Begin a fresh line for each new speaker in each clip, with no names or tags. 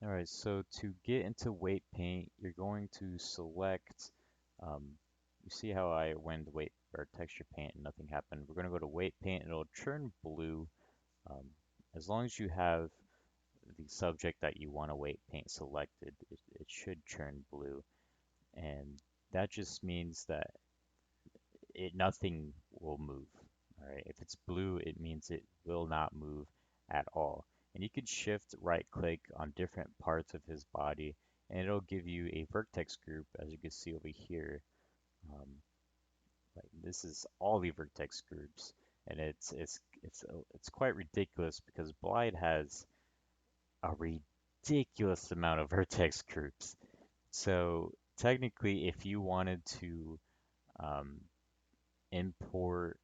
All right, so to get into weight paint, you're going to select, um, you see how I went to weight or texture paint and nothing happened. We're going to go to weight paint and it'll turn blue. Um, as long as you have the subject that you want to weight paint selected, it should turn blue. And that just means that nothing will move. All right, if it's blue, it means it will not move at all. And you can shift right click on different parts of his body and it'll give you a vertex group as you can see over here. Um, like this is all the vertex groups and it's quite ridiculous because Blide has a ridiculous amount of vertex groups. So technically, if you wanted to um, import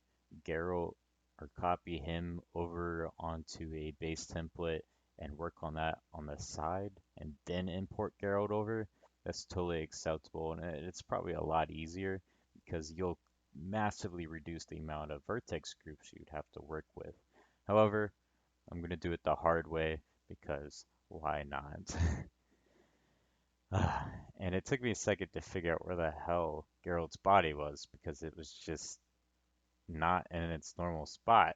Geralt or copy him over onto a base template and work on that on the side and then import Geralt over, that's totally acceptable and it's probably a lot easier because you'll massively reduce the amount of vertex groups you'd have to work with. However, I'm going to do it the hard way because why not? And it took me a second to figure out where the hell Geralt's body was because it was just not in its normal spot.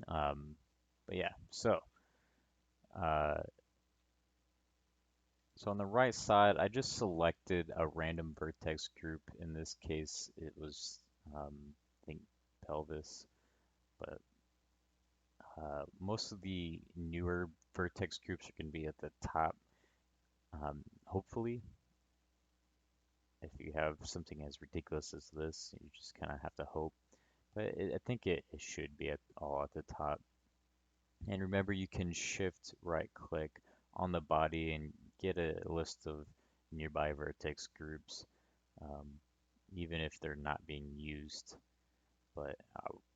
Um, but yeah, uh, so on the right side, I just selected a random vertex group. In this case, it was, I think, pelvis, but most of the newer vertex groups are going to be at the top, hopefully. If you have something as ridiculous as this, you just kind of have to hope. But I think it should be all at the top. And remember, you can shift right click on the body and get a list of nearby vertex groups, um, even if they're not being used. But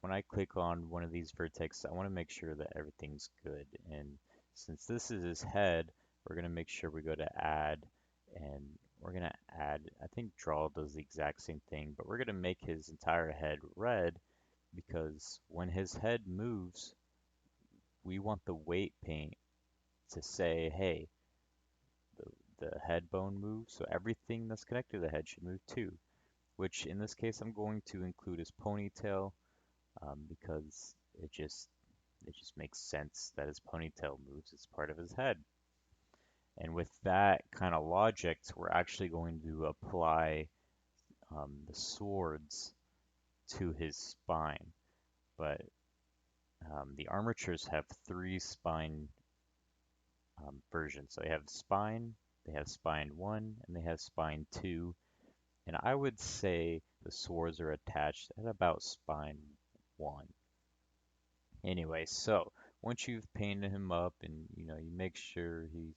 when I click on one of these vertex, I want to make sure that everything's good. And since this is his head, we're going to make sure we go to add and we're going to add, I think draw does the exact same thing, but we're going to make his entire head red because when his head moves, we want the weight paint to say, hey, the head bone moves, so everything that's connected to the head should move too. Which in this case, I'm going to include his ponytail because it just makes sense that his ponytail moves as part of his head. And with that kind of logic, we're actually going to apply the swords to his spine. But the armatures have three spine versions. So they have spine 1, and they have spine 2. And I would say the swords are attached at about spine 1. Anyway, so once you've painted him up and you make sure you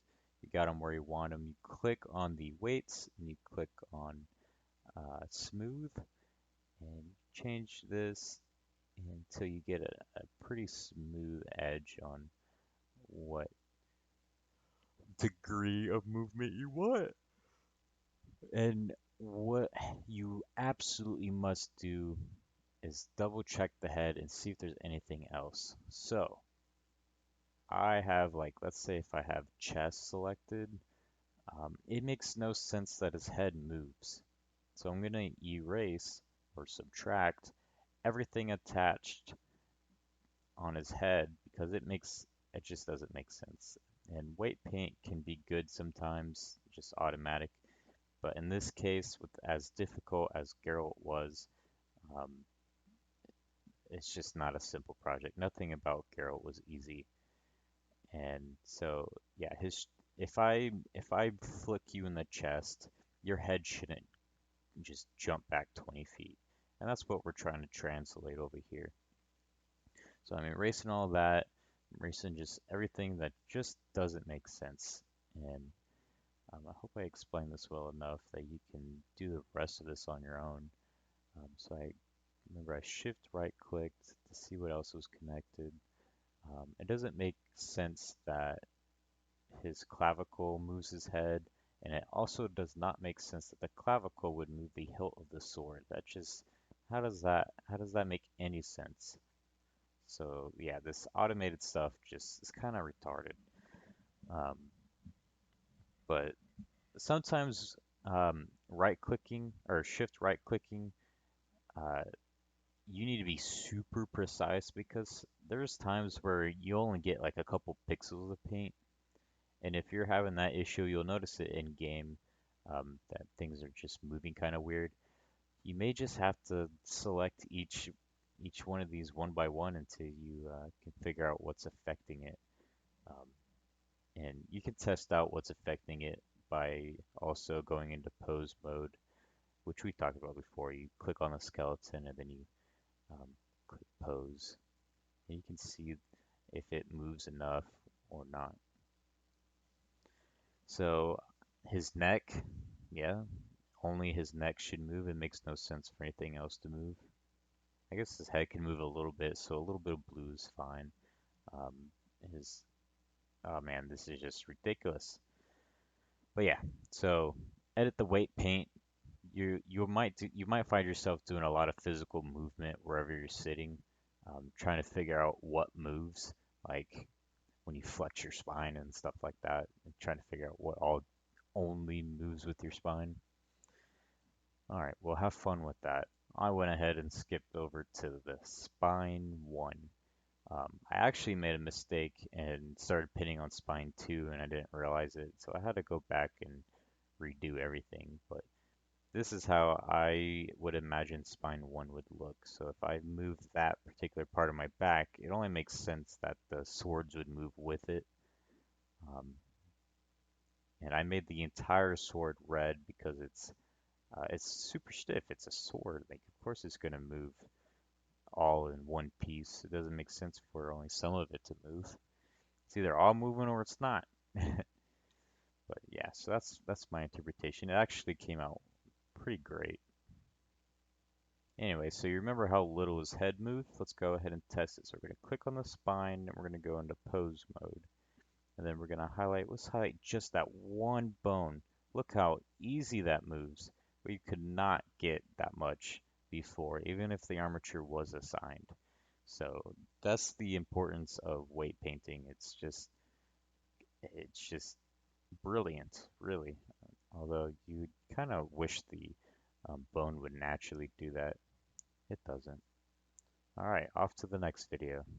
got him where you want him, you click on the weights and you click on smooth and change this until you get a pretty smooth edge on what degree of movement you want. And what you absolutely must do is double check the head and see if there's anything else. So I have like, let's say if I have chest selected, it makes no sense that his head moves. So I'm going to erase or subtract everything attached on his head because it just doesn't make sense. And weight paint can be good sometimes, just automatic. But in this case, with as difficult as Geralt was, um, it's just not a simple project. Nothing about Geralt was easy. And so, yeah, his if I flick you in the chest, your head shouldn't just jump back 20 feet. And that's what we're trying to translate over here. So I'm erasing all that, I'm erasing just everything that just doesn't make sense. And I hope I explained this well enough that you can do the rest of this on your own. So I remember I shift right clicked to see what else was connected. It doesn't make sense that his clavicle moves his head, and it also does not make sense that the clavicle would move the hilt of the sword. That just how does that make any sense? So yeah, this automated stuff just is kind of retarded. Um, but sometimes right clicking or shift right clicking, uh, you need to be super precise because there's times where you only get like a couple pixels of paint. And if you're having that issue, you'll notice it in game that things are just moving kind of weird. You may just have to select each one of these one by one until you can figure out what's affecting it. Um, and you can test out what's affecting it by also going into pose mode, which we talked about before. You click on the skeleton and then you um, click pose, and you can see if it moves enough or not. So his neck, yeah, only his neck should move. It makes no sense for anything else to move. I guess his head can move a little bit, so a little bit of blue is fine. Um, his, oh man, this is just ridiculous. But yeah, so edit the weight paint. You might find yourself doing a lot of physical movement wherever you're sitting, trying to figure out what moves, like when you flex your spine and stuff like that, and trying to figure out what all only moves with your spine. All right, well, have fun with that. I went ahead and skipped over to the spine one. I actually made a mistake and started pinning on spine two, and I didn't realize it, so I had to go back and redo everything. But this is how I would imagine spine one would look. So if I move that particular part of my back, it only makes sense that the swords would move with it. Um, and I made the entire sword red because it's super stiff. It's a sword. Like, of course, it's gonna move all in one piece. It doesn't make sense for only some of it to move. It's either all moving or it's not. But yeah, so that's my interpretation. It actually came out pretty great. Anyway, so you remember how little his head moved? Let's go ahead and test it. So we're going to click on the spine, and we're going to go into pose mode. And then we're going to highlight, let's highlight just that one bone. Look how easy that moves. We could not get that much before, even if the armature was assigned. So that's the importance of weight painting. It's just brilliant, really. Although you kind of wish the bone would naturally do that. It doesn't. All right, off to the next video.